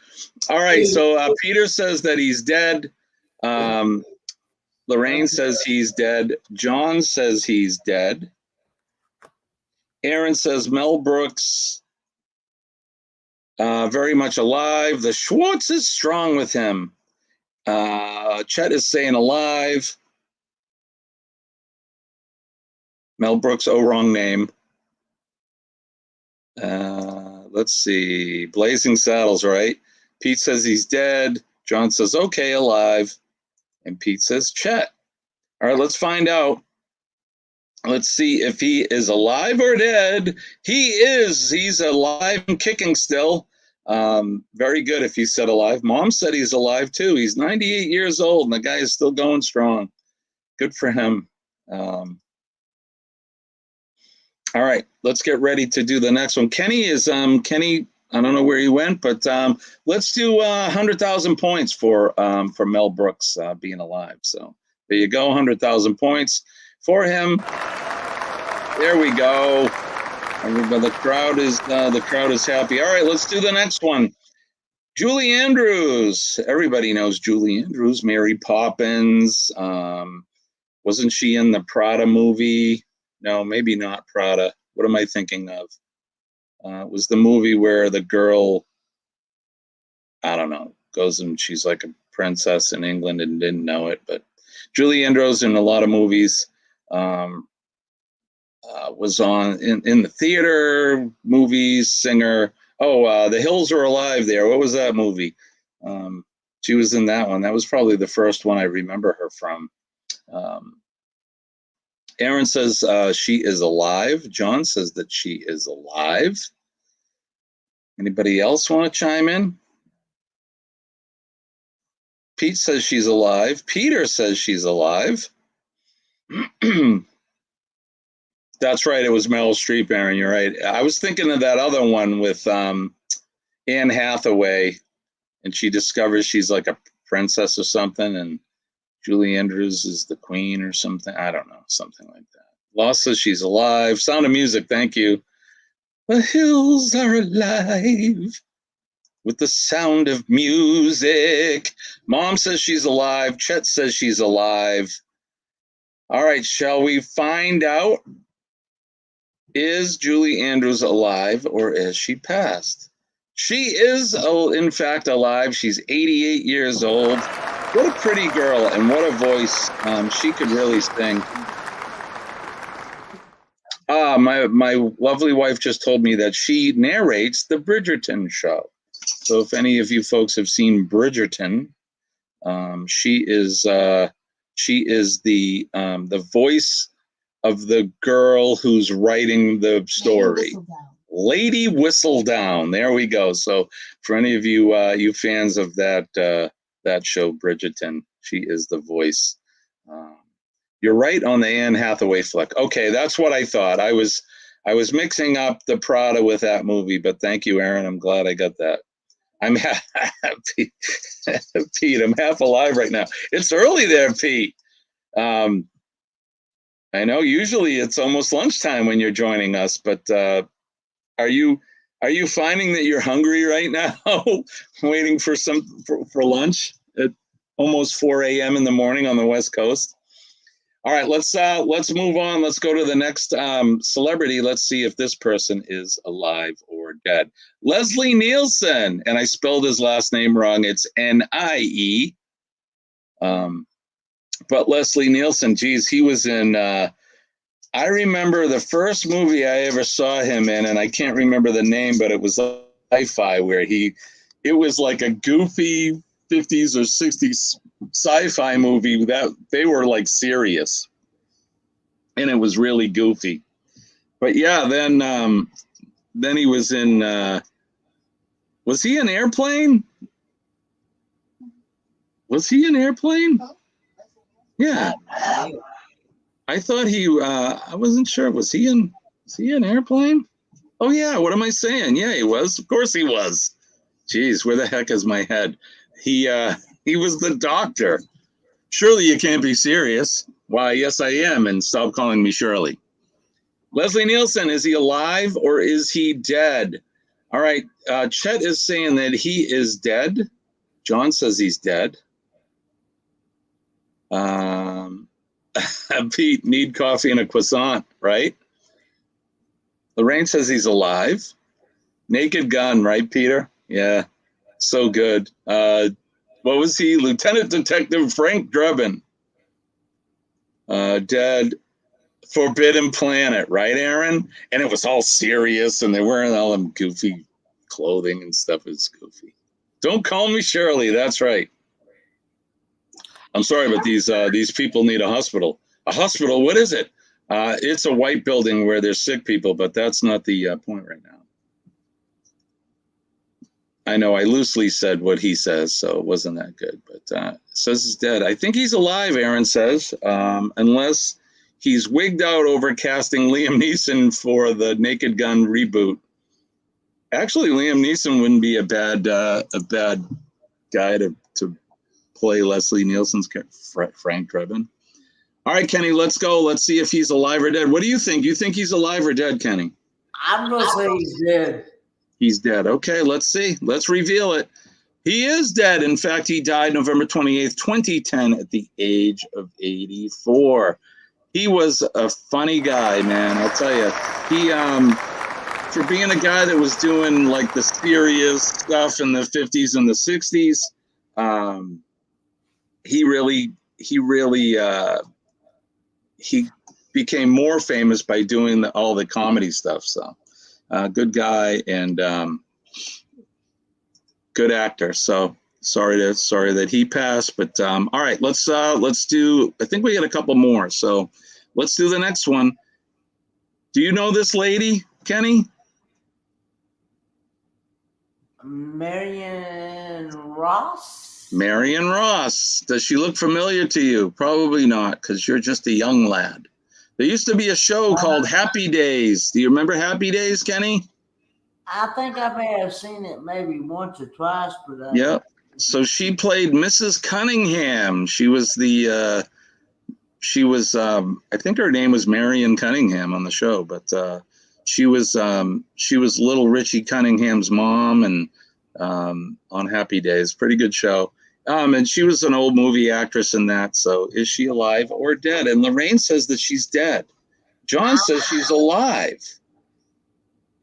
All right, so Peter says that he's dead. Lorraine says he's dead. John says he's dead. Aaron says Mel Brooks, very much alive. The Schwartz is strong with him. Chet is saying alive. Mel Brooks, oh, wrong name. Let's see. Blazing Saddles, right? Pete says he's dead. John says, okay, alive. And Pete says Chet. All right, let's find out. Let's see if he is alive or dead. He is. He's alive and kicking still. Very good if he said alive. Mom said he's alive too. He's 98 years old and the guy is still going strong. Good for him. All right, let's get ready to do the next one. Kenny is Kenny. I don't know where he went, but let's do 100,000 points for Mel Brooks being alive. So there you go, 100,000 points for him. There we go. The crowd is happy. All right, let's do the next one. Julie Andrews. Everybody knows Julie Andrews. Mary Poppins. Wasn't she in the Prada movie? No, maybe not Prada. What am I thinking of? It was the movie where the girl, I don't know, goes and she's like a princess in England and didn't know it. But Julie Andrews in a lot of movies. Was on in the theater, movies, singer. Oh, The Hills Are Alive there. What was that movie? She was in that one. That was probably the first one I remember her from. Aaron says she is alive. John says that she is alive. Anybody else want to chime in? Pete says she's alive. Peter says she's alive. That's right. It was Meryl Streep, Aaron. You're right. I was thinking of that other one with Anne Hathaway, and she discovers she's like a princess or something, and Julie Andrews is the queen or something. I don't know, something like that. Lost says she's alive. Sound of Music, thank you. The hills are alive with the sound of music. Mom says she's alive. Chet says she's alive. All right, shall we find out? Is Julie Andrews alive or is she passed? She is, in fact, alive. She's 88 years old. What a pretty girl and what a voice. She could really sing. My lovely wife just told me that she narrates the Bridgerton show. So if any of you folks have seen Bridgerton, she is the voice of the girl who's writing the story. Lady Whistledown. There we go. So for any of you you fans of that show, Bridgerton, she is the voice. You're right on the Anne Hathaway flick. Okay, that's what I thought. I was mixing up the Prada with that movie, but thank you, Aaron. I'm glad I got that. I'm happy. Pete, I'm half alive right now. It's early there, Pete. I know usually it's almost lunchtime when you're joining us, but are you finding that you're hungry right now, waiting for lunch at almost 4 a.m. in the morning on the West Coast? All right, let's move on. Let's go to the next celebrity. Let's see if this person is alive or dead. Leslie Nielsen, and I spelled his last name wrong. It's N-I-E. But Leslie Nielsen, geez, he was in. I remember the first movie I ever saw him in, and I can't remember the name, but it was sci-fi where it was like a goofy 50s or 60s sci-fi movie that they were like serious, and it was really goofy. But yeah, then he was in. Was he in Airplane? Was he in Airplane? Yeah. I thought I wasn't sure. Was he in Airplane? Oh yeah, what am I saying? Yeah, he was. Of course he was. Jeez, where the heck is my head? He was the doctor. Surely you can't be serious. Why, yes I am, and stop calling me Shirley. Leslie Nielsen, is he alive or is he dead? All right, Chet is saying that he is dead. John says he's dead. Pete, need coffee and a croissant, right? Lorraine says he's alive. Naked Gun, right, Peter? Yeah, so good. What was he? Lieutenant Detective Frank Drebin. Dead. Forbidden Planet, right, Aaron? And it was all serious, and they're wearing all them goofy clothing and stuff. It's goofy. Don't call me Shirley. That's right. I'm sorry, but these people need a hospital. A hospital? What is it? It's a white building where there's sick people, but that's not the point right now. I know I loosely said what he says, so it wasn't that good. But says he's dead. I think he's alive, Aaron says, unless he's wigged out over casting Liam Neeson for the Naked Gun reboot. Actually, Liam Neeson wouldn't be a bad guy to play Leslie Nielsen's character, Frank Drebin. All right, Kenny, let's go. Let's see if he's alive or dead. What do you think? You think he's alive or dead, Kenny? I'm going to say he's dead. He's dead. Okay, let's see. Let's reveal it. He is dead. In fact, he died November 28th, 2010 at the age of 84. He was a funny guy, man. I'll tell you. He, for being a guy that was doing like the serious stuff in the 50s and the 60s, he became more famous by doing all the comedy stuff. So, good guy and good actor. So sorry that he passed. But all right, let's do. I think we got a couple more. So Let's do the next one. Do you know this lady, Kenny? Marion Ross? Marion Ross. Does she look familiar to you? Probably not, because you're just a young lad. There used to be a show called Happy Days. Do you remember Happy Days, Kenny? I think I may have seen it maybe once or twice, but Yep. So she played Mrs. Cunningham. She was the I think her name was Marion Cunningham on the show, but she was little Richie Cunningham's mom, and on Happy Days. Pretty good show. And she was an old movie actress in that. So is she alive or dead? And Lorraine says that she's dead. John says she's alive.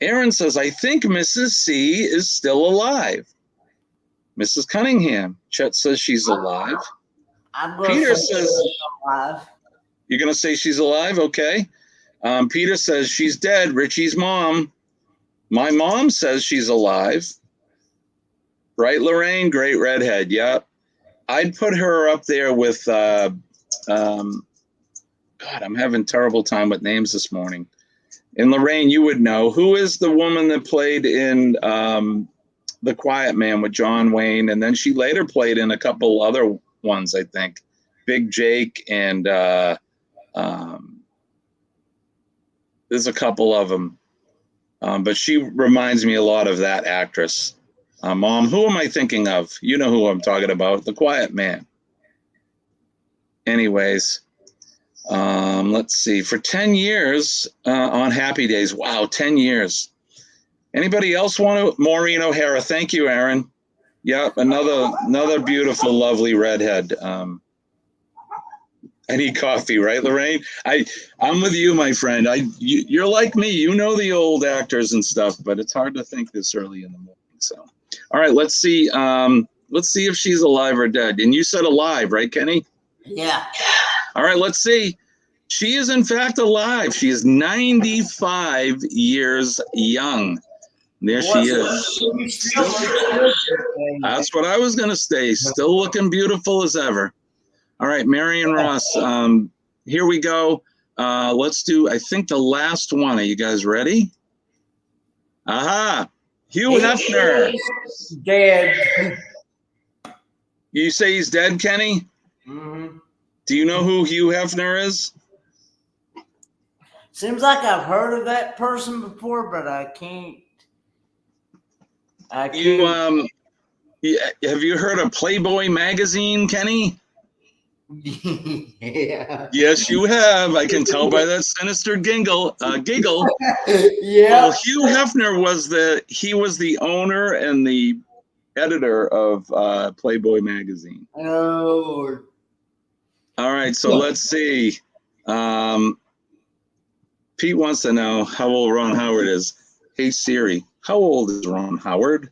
Aaron says, I think Mrs. C is still alive. Mrs. Cunningham. Chet says she's alive. Peter says alive. You're going to say she's alive? Okay. Peter says she's dead. Richie's mom. My mom says she's alive. Right, Lorraine? Great redhead. Yep. I'd put her up there with, God, I'm having terrible time with names this morning. And Lorraine, you would know. Who is the woman that played in The Quiet Man with John Wayne? And then she later played in a couple other ones, I think. Big Jake and there's a couple of them. But she reminds me a lot of that actress. Mom, who am I thinking of? You know who I'm talking about. The Quiet Man. Anyways, let's see. For 10 years on Happy Days. Wow, 10 years. Anybody else want to? Maureen O'Hara. Thank you, Aaron. Yep, another beautiful, lovely redhead. I need coffee, right, Lorraine? I'm with you, my friend. You're like me. You know the old actors and stuff, but it's hard to think this early in the morning. So, all right, let's see. Let's see if she's alive or dead. And you said alive, right, Kenny? Yeah. All right, let's see. She is in fact alive. She is 95 years young. There she is. That's what I was going to say. Still looking beautiful as ever. All right, Marion Ross, here we go. Let's do, I think, the last one. Are you guys ready? Aha! Hugh Hefner. Dead. You say he's dead, Kenny? Mm-hmm. Do you know who Hugh Hefner is? Seems like I've heard of that person before, but I can't. Have you heard of Playboy magazine, Kenny? Yeah. Yes, you have. I can tell by that sinister giggle. Yeah. Well, Hugh Hefner was the owner and the editor of Playboy magazine. Oh. All right, so let's see. Pete wants to know how old Ron Howard is. Hey Siri, how old is Ron Howard?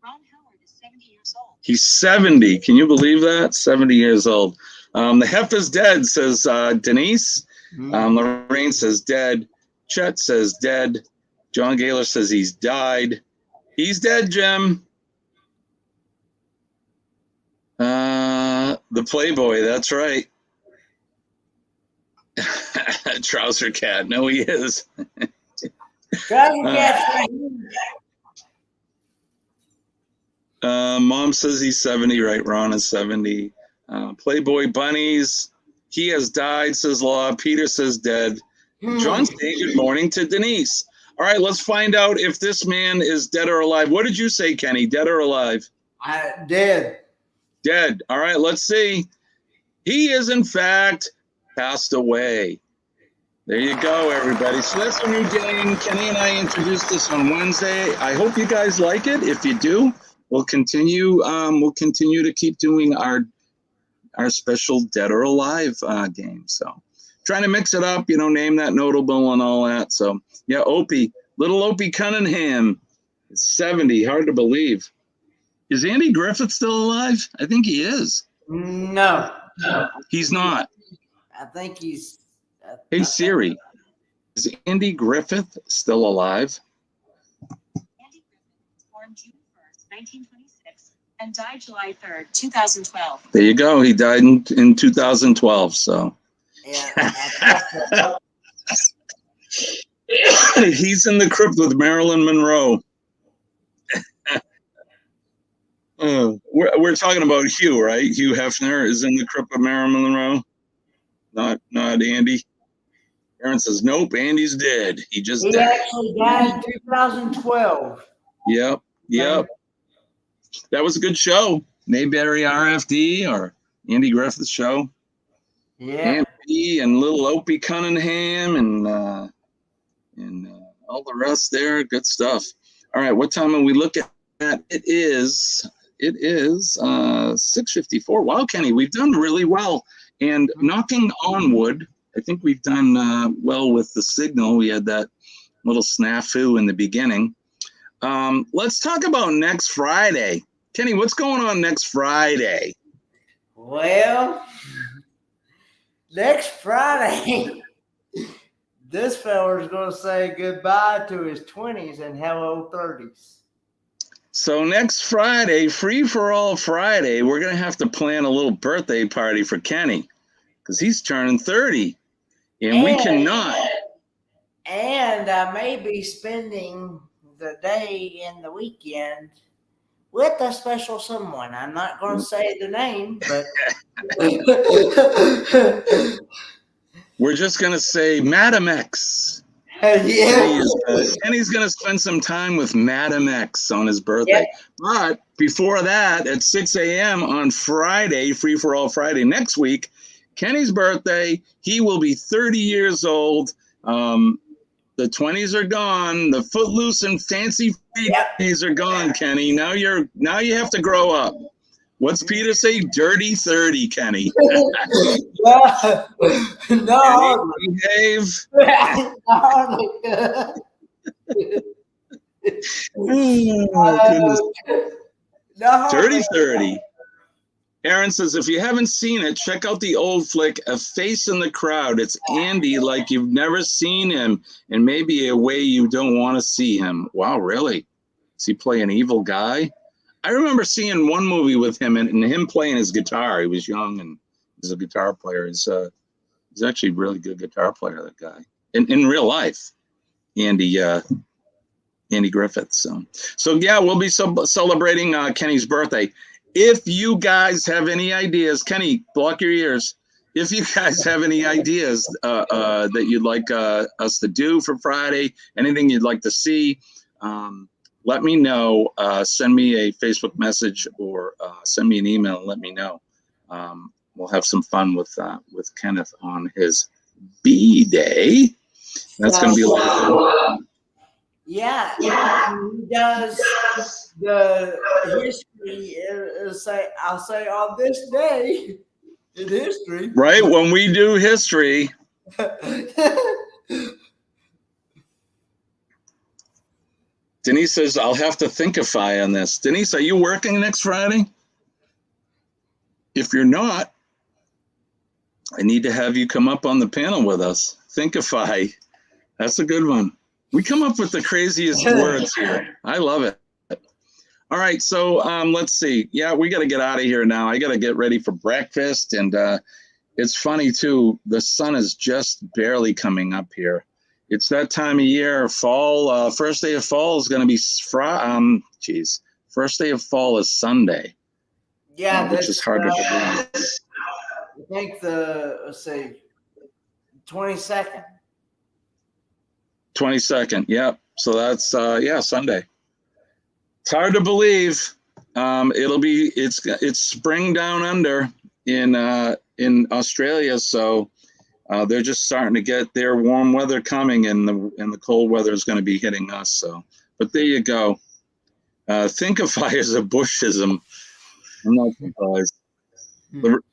Ron Howard is 70 years old. He's 70. Can you believe that? 70 years old. The heifer's dead, says Denise. Lorraine says dead. Chet says dead. John Gaylor says he's died. He's dead, Jim. The Playboy, that's right. Trouser Cat. No, he is. Trouser Cat. Mom says he's 70, right? Ron is 70. Playboy Bunnies. He has died, says Law. Peter says dead. John saying good morning to Denise. All right, let's find out if this man is dead or alive. What did you say, Kenny? Dead or alive? Dead. Dead. All right, let's see. He is, in fact, passed away. There you go, everybody. So that's a new game. Kenny and I introduced this on Wednesday. I hope you guys like it. If you do, we'll continue to keep doing our special Dead or Alive game. So trying to mix it up, name that notable and all that. So yeah, little Opie Cunningham, 70. Hard to believe. Is Andy Griffith still alive? I think he is. No. He's not. I think he's. Hey Siri, is Andy Griffith still alive? Andy Griffith was born June 1st, 1926, and died July 3rd, 2012. There you go. He died in 2012. So, Yeah. He's in the crypt with Marilyn Monroe. We're talking about Hugh, right? Hugh Hefner is in the crypt with Marilyn Monroe. Not Andy. Aaron says, nope, Andy's dead. He He died. actually died in 2012. Yep. That was a good show. Mayberry RFD or Andy Griffith's show. Yeah. Andy and little Opie Cunningham and all the rest there. Good stuff. All right, what time are we looking at? It is 6:54. Wow, Kenny, we've done really well. And knocking on wood, I think we've done well with the signal. We had that little snafu in the beginning. Let's talk about next Friday. Kenny, what's going on next Friday? Well, next Friday, this fella's going to say goodbye to his 20s and hello 30s. So next Friday, Free for All Friday, we're going to have to plan a little birthday party for Kenny because he's turning 30. And we cannot. And I may be spending the day and the weekend with a special someone. I'm not going to say the name, but we're just going to say Madam X. Yeah. Kenny's going to spend some time with Madam X on his birthday. Yeah. But before that, at 6 a.m. on Friday, Free for All Friday next week, Kenny's birthday, he will be 30 years old. The 20s are gone. The footloose and fancy days are gone, Kenny. Now you have to grow up. What's Peter say? Dirty 30, Kenny. No. Kenny, behave. Oh, goodness. Dirty 30. Aaron says, if you haven't seen it, check out the old flick, A Face in the Crowd. It's Andy like you've never seen him, and maybe a way you don't want to see him. Wow, really? Does he play an evil guy? I remember seeing one movie with him and him playing his guitar. He was young and he's a guitar player. He's actually a really good guitar player, that guy. In real life, Andy Griffith. So yeah, we'll be celebrating Kenny's birthday. If you guys have any ideas, Kenny, block your ears. If you guys have any ideas that you'd like us to do for Friday, anything you'd like to see, let me know. Send me a Facebook message or send me an email and let me know. We'll have some fun with Kenneth on his B-Day. That's going to be a lot of fun. Yeah, he does the history. I'll say on this day in history. Right, when we do history. Denise says, I'll have to thinkify on this. Denise, are you working next Friday? If you're not, I need to have you come up on the panel with us. Thinkify. That's a good one. We come up with the craziest words here. I love it. All right, so let's see. Yeah, we got to get out of here now. I got to get ready for breakfast. And it's funny, too. The sun is just barely coming up here. It's that time of year. Fall, first day of fall is going to be first day of fall is Sunday. Yeah, which is hard to believe. I think let's see, 22nd. 22nd, yep. So that's Sunday. It's hard to believe. It's spring down under in Australia, so they're just starting to get their warm weather coming, and the cold weather is going to be hitting us. So, but there you go. Thinkify is a Bushism. I'm not surprised.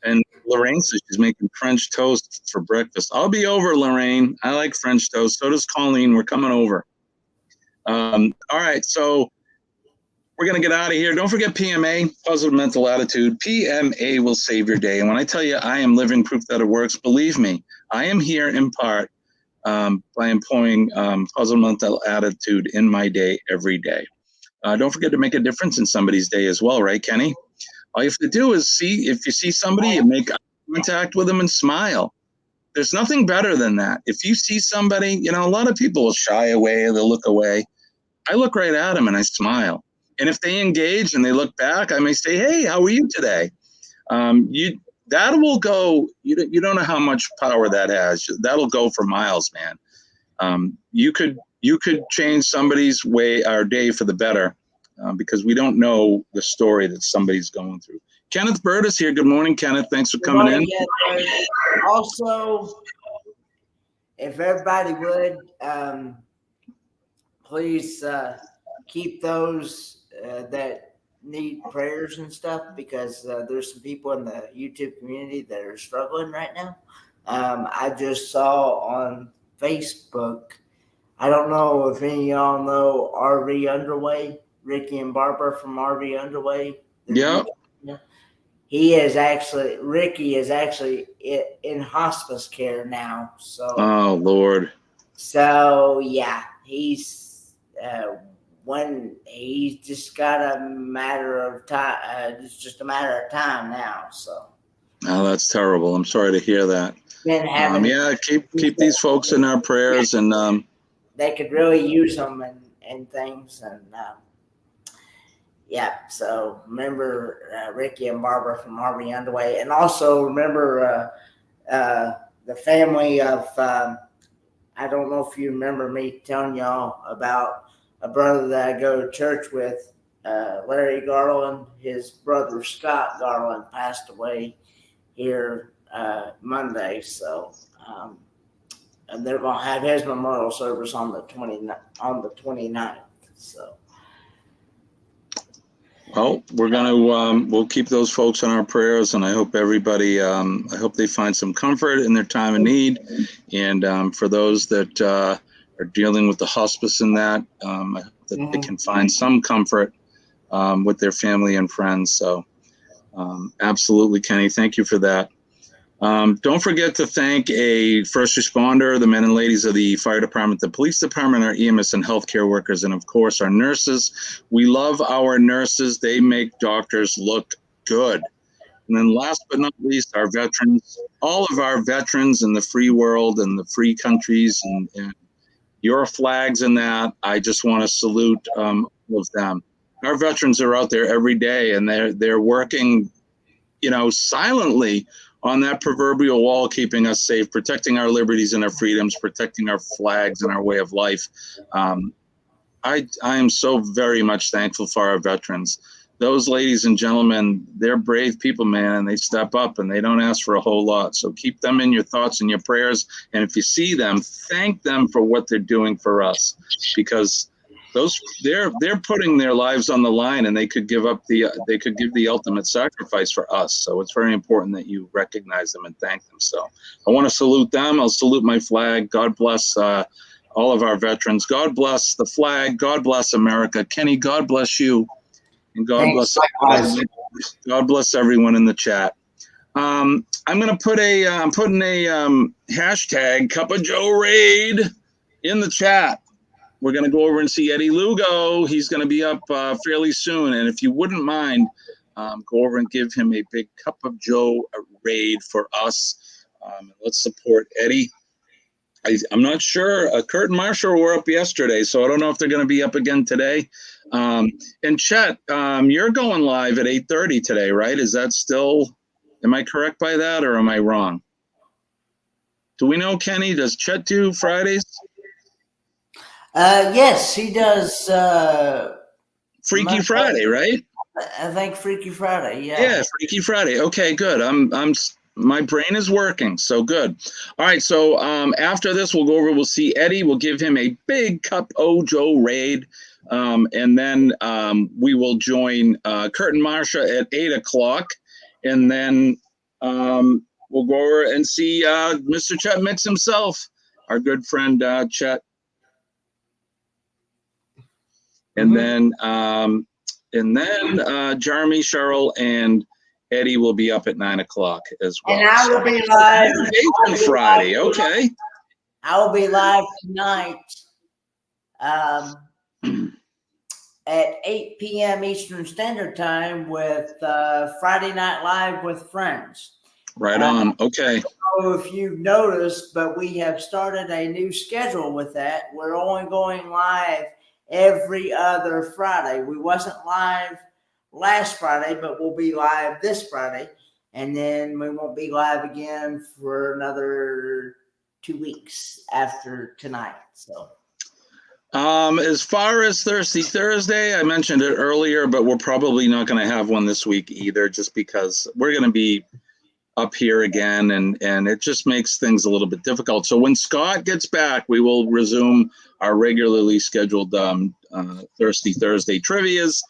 And Lorraine says she's making French toast for breakfast. I'll be over, Lorraine. I like French toast. So does Colleen. We're coming over. All right, so we're going to get out of here. Don't forget PMA, Positive Mental Attitude. PMA will save your day. And when I tell you I am living proof that it works, believe me, I am here in part by employing Positive Mental Attitude in my day every day. Don't forget to make a difference in somebody's day as well, right, Kenny? All you have to do is if you see somebody, you make contact with them and smile. There's nothing better than that. If you see somebody, you know, a lot of people will shy away, they'll look away. I look right at them and I smile. And if they engage and they look back, I may say, hey, how are you today? That will go, you don't know how much power that has. That'll go for miles, man. You could change somebody's way or day for the better because we don't know the story that somebody's going through. Kenneth Bird is here. Good morning, Kenneth. Thanks for coming in. Also, if everybody would, please keep those that need prayers and stuff, because there's some people in the YouTube community that are struggling right now. I just saw on Facebook, I don't know if any of y'all know RV Underway, Ricky and Barbara from RV Underway. Yeah. Ricky is actually in hospice care now. So. Oh, Lord. So, yeah, he's just got a matter of time. It's just a matter of time now. So. Oh, that's terrible. I'm sorry to hear that. Keep these folks in our prayers, and they could really use them and things, and so remember Ricky and Barbara from Harvey Underway, and also remember the family of I don't know if you remember me telling y'all about a brother that I go to church with, Larry Garland. His brother Scott Garland passed away here Monday, so and they're going to have his memorial service on the 29th. So. Well, we're we'll keep those folks in our prayers, and I hope everybody, I hope they find some comfort in their time of need. And for those that are dealing with the hospice in that they can find some comfort with their family and friends. So absolutely, Kenny, thank you for that. Don't forget to thank a first responder, the men and ladies of the fire department, the police department, our EMS and healthcare workers, and of course our nurses. We love our nurses. They make doctors look good. And then last but not least, our veterans, all of our veterans in the free world and the free countries and your flags and that. I just want to salute all of them. Our veterans are out there every day, and they're working, silently on that proverbial wall, keeping us safe, protecting our liberties and our freedoms, protecting our flags and our way of life. I am so very much thankful for our veterans. Those ladies and gentlemen, they're brave people, man, and they step up and they don't ask for a whole lot. So keep them in your thoughts and your prayers. And if you see them, thank them for what they're doing for us, because they're putting their lives on the line, and they could give the ultimate sacrifice for us. So it's very important that you recognize them and thank them. So I want to salute them. I'll salute my flag. God bless all of our veterans. God bless the flag. God bless America. Kenny, God bless you, and God bless everyone in the chat. I'm gonna put I'm putting a hashtag Cup of Joe Raid in the chat. We're going to go over and see Eddie Lugo. He's going to be up fairly soon. And if you wouldn't mind, go over and give him a big Cup of Joe raid for us. Let's support Eddie. I'm not sure. Kurt and Marshall were up yesterday, so I don't know if they're going to be up again today. And Chet, you're going live at 8:30 today, right? Is that still, am I correct by that, or am I wrong? Do we know, Kenny, does Chet do Fridays? Yes, he does. Freaky Friday, right? I think Freaky Friday. Yeah. Yeah, Freaky Friday. Okay, good. My brain is working, so good. All right, so after this, we'll go over. We'll see Eddie. We'll give him a big Cup of Joe raid, and then we will join Kurt and Marsha at 8 o'clock, and then we'll go over and see Mr. Chet Mix himself, our good friend Chet. And then Jeremy, Cheryl, and Eddie will be up at 9 o'clock as well. And I will be live on Friday. Okay. I will be live tonight at 8 p.m. Eastern Standard Time with Friday Night Live with Friends. Right on. Okay. I don't know if you've noticed, but we have started a new schedule with that. We're only going live every other Friday. We wasn't live last Friday, but we'll be live this Friday. And then we won't be live again for another 2 weeks after tonight. So. As far as Thirsty Thursday, I mentioned it earlier, but we're probably not going to have one this week either, just because we're going to be up here again, and it just makes things a little bit difficult. So when Scott gets back, we will resume our regularly scheduled Thirsty Thursday trivias.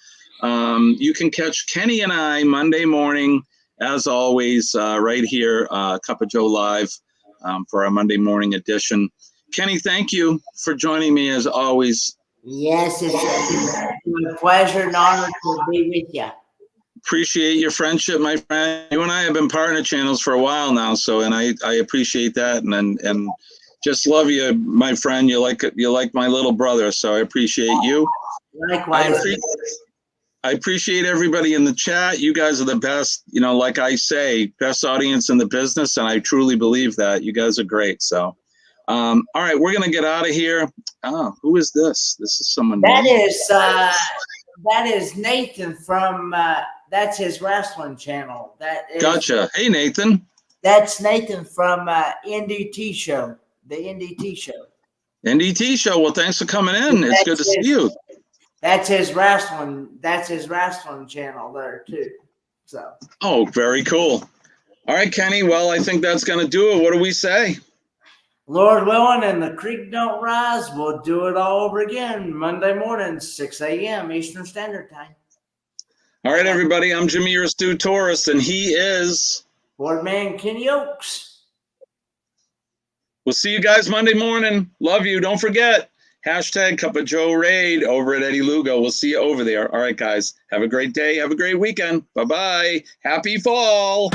You can catch Kenny and I Monday morning, as always, right here, Cup of Joe Live, for our Monday morning edition. Kenny, thank you for joining me as always. Yes, it's a pleasure and honor to be with you. Appreciate your friendship, my friend. You and I have been partner channels for a while now, so I appreciate that, and just love you, my friend. You're like my little brother, so I appreciate you. Likewise. I appreciate everybody in the chat. You guys are the best, like I say, best audience in the business, and I truly believe that. You guys are great. So, all right, we're gonna get out of here. Oh, who is this? This is someone That new. is Nathan from. That's his wrestling channel. That is, Gotcha. Hey, Nathan. That's Nathan from NDT Show, the NDT Show. NDT Show. Well, thanks for coming in. It's good to see you. That's his wrestling. That's his wrestling channel there too. So. Oh, very cool. All right, Kenny. Well, I think that's gonna do it. What do we say? Lord willing, and the creek don't rise, we'll do it all over again Monday morning, 6 a.m. Eastern Standard Time. All right, everybody. I'm Jimmy, your Astute Tourist, and he is Boardman Kenny Oaks. We'll see you guys Monday morning. Love you. Don't forget, hashtag Cup of Joe Raid over at Eddie Lugo. We'll see you over there. All right, guys. Have a great day. Have a great weekend. Bye-bye. Happy fall.